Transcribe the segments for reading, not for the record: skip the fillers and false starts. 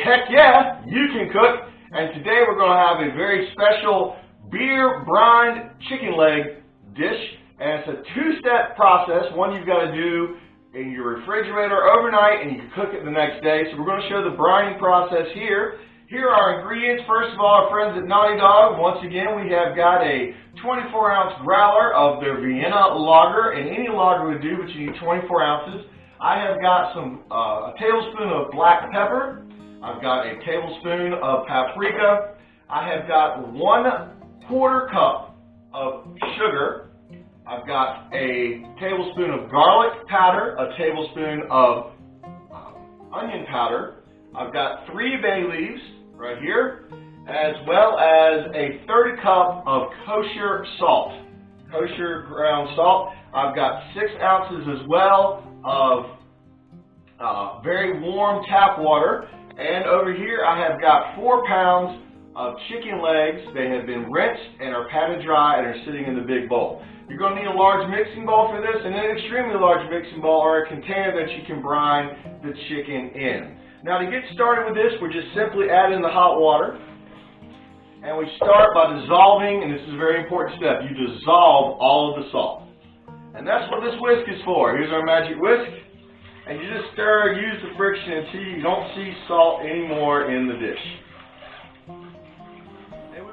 heck yeah, you can cook. And today we're going to have a very special beer brined chicken leg dish. And it's a two-step process. One you've got to do in your refrigerator overnight, and you can cook it the next day. So we're going to show the brining process here. Here are our ingredients. First of all, our friends at Nauti Dog. Once again, we have got a 24-ounce growler of their Vienna lager, and any lager would do, but you need 24 ounces. I have got a tablespoon of black pepper. I've got a tablespoon of paprika. I have got 1/4 cup of sugar. I've got a tablespoon of garlic powder, a tablespoon of onion powder. I've got 3 bay leaves right here, as well as a 1/3 cup of kosher salt, kosher ground salt. I've got 6 ounces as well of very warm tap water. And over here I have got 4 pounds of chicken legs. They have been rinsed and are patted dry and are sitting in the big bowl. You're going to need a large mixing bowl for this, and an extremely large mixing bowl or a container that you can brine the chicken in. Now to get started with this, we're just simply adding the hot water. And we start by dissolving, and this is a very important step, you dissolve all of the salt. And that's what this whisk is for. Here's our magic whisk. And you just stir, use the friction until you don't see salt anymore in the dish.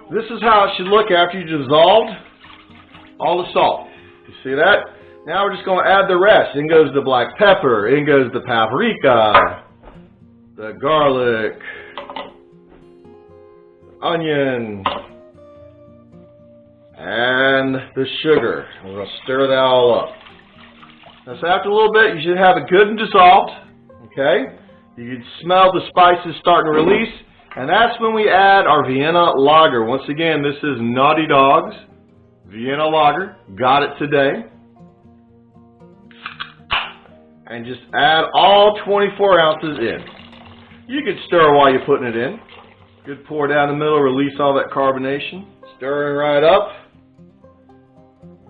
This is how it should look after you dissolved all the salt. You see that? Now we're just going to add the rest. In goes the black pepper, in goes the paprika, the garlic, onion, and the sugar. We're going to stir that all up. Now, so after a little bit, you should have it good and dissolved. Okay? You can smell the spices starting to release. And that's when we add our Vienna lager. Once again, this is Nauti Dog's Vienna lager. Got it today. And just add all 24 ounces in. You can stir while you're putting it in. Good pour down the middle, release all that carbonation. Stirring right up.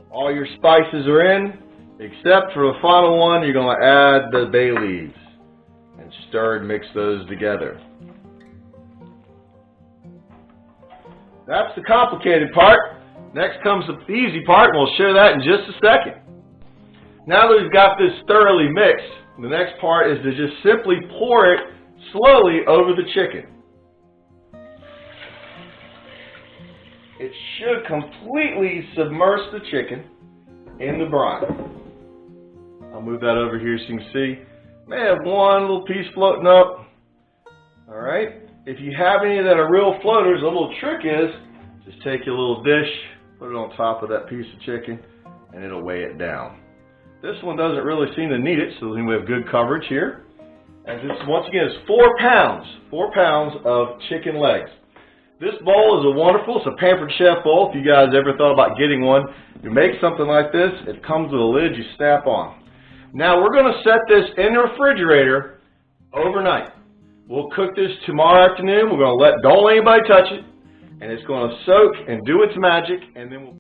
All your spices are in, except for the final one, you're going to add the bay leaves. And stir and mix those together. That's the complicated part. Next comes the easy part, and we'll show that in just a second. Now that we've got this thoroughly mixed, the next part is to just simply pour it slowly over the chicken. It should completely submerge the chicken in the brine. I'll move that over here so you can see. May have one little piece floating up. Alright. If you have any that are real floaters, a little trick is just take your little dish, put it on top of that piece of chicken, and it'll weigh it down. This one doesn't really seem to need it, so we have good coverage here. And this, once again, is 4 pounds of chicken legs. This bowl is it's a Pampered Chef bowl. If you guys ever thought about getting one, you make something like this, it comes with a lid you snap on. Now we're going to set this in the refrigerator overnight. We'll cook this tomorrow afternoon. We're going to don't let anybody touch it, and it's going to soak and do its magic, and then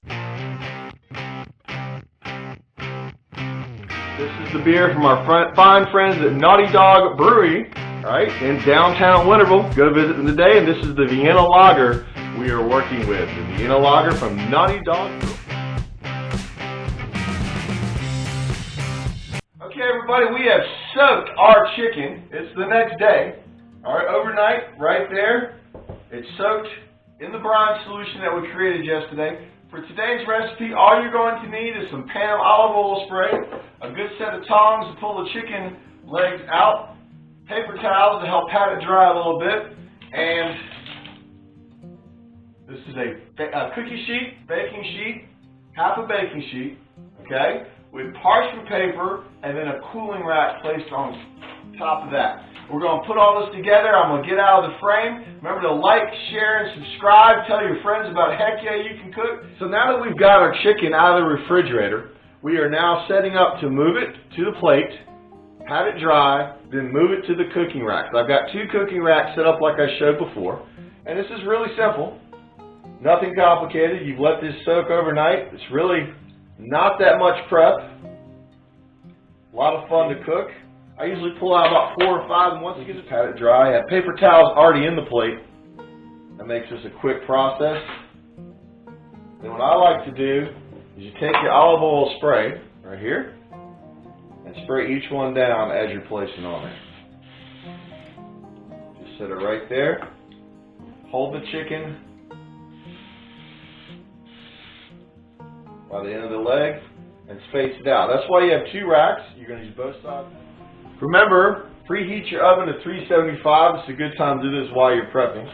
This is the beer from our fine friends at Nauti Dog Brewery, right, in downtown Winterville. Go visit them today, and this is the Vienna lager we are working with. The Vienna lager from Nauti Dog. Okay, everybody, we have soaked our chicken. It's the next day. All right, overnight, right there. It's soaked in the brine solution that we created yesterday. For today's recipe, all you're going to need is some Pam olive oil spray, a good set of tongs to pull the chicken legs out, paper towels to help pat it dry a little bit, and this is a cookie sheet, baking sheet, half a baking sheet, okay, with parchment paper and then a cooling rack placed on top of that. We're going to put all this together. I'm going to get out of the frame. Remember to like, share, and subscribe. Tell your friends about Heck Yeah You Can Cook. So now that we've got our chicken out of the refrigerator, we are now setting up to move it to the plate, pat it dry, then move it to the cooking rack. So I've got 2 cooking racks set up like I showed before. And this is really simple. Nothing complicated. You've let this soak overnight. It's really not that much prep. A lot of fun to cook. I usually pull out about 4 or 5, and once you get pat it dry, I have paper towels already in the plate. That makes this a quick process. Then what I like to do is you take your olive oil spray right here and spray each one down as you're placing on it. Just set it right there. Hold the chicken by the end of the leg and space it out. That's why you have 2 racks. You're going to use both sides. Remember, preheat your oven to 375. It's a good time to do this while you're prepping.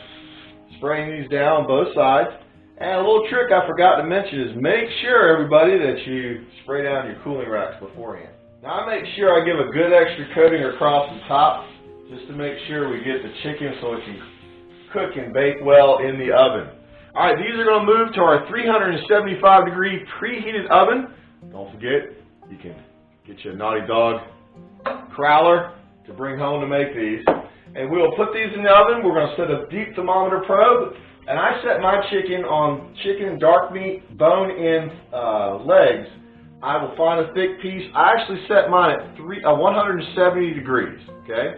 Spraying these down both sides. And a little trick I forgot to mention is make sure, everybody, that you spray down your cooling racks beforehand. Now I make sure I give a good extra coating across the top just to make sure we get the chicken so it can cook and bake well in the oven. Alright, these are going to move to our 375 degree preheated oven. Don't forget, you can get you a Nauti dog crowler to bring home to make these. And we'll put these in the oven. We're going to set a deep thermometer probe. And I set my chicken on chicken dark meat bone-in legs. I will find a thick piece. I actually set mine at 170 degrees. Okay.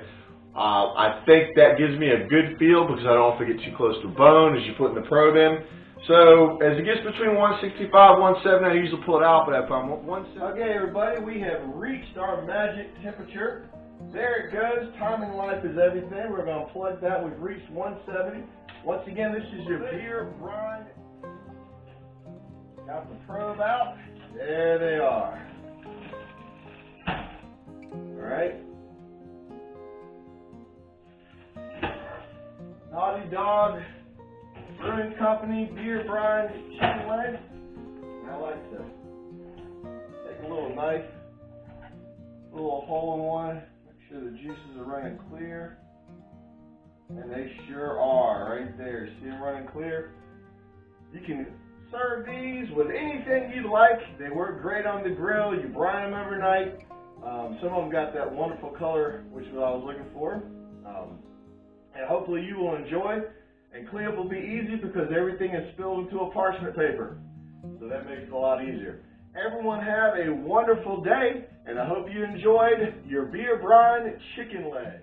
I think that gives me a good feel because I don't want to get too close to bone as you're putting the probe in. So as it gets between 165 and 170, I usually pull it out, but if I'm 170. Okay, everybody, we have reached our magic temperature. There it goes. Time in life is everything. We're going to plug that. We've reached 170. Once again, this is your beer brine. Got the probe out. There they are. All right. Nauti Dog Brewing Company beer brine chicken leg. I like to take a little knife, a little hole in one, make sure the juices are running clear. And they sure are right there. See them running clear? You can serve these with anything you'd like. They work great on the grill. You brine them overnight. Some of them got that wonderful color, which is what I was looking for. And hopefully you will enjoy. And cleanup will be easy because everything is spilled into a parchment paper. So that makes it a lot easier. Everyone have a wonderful day, and I hope you enjoyed your beer brine chicken leg.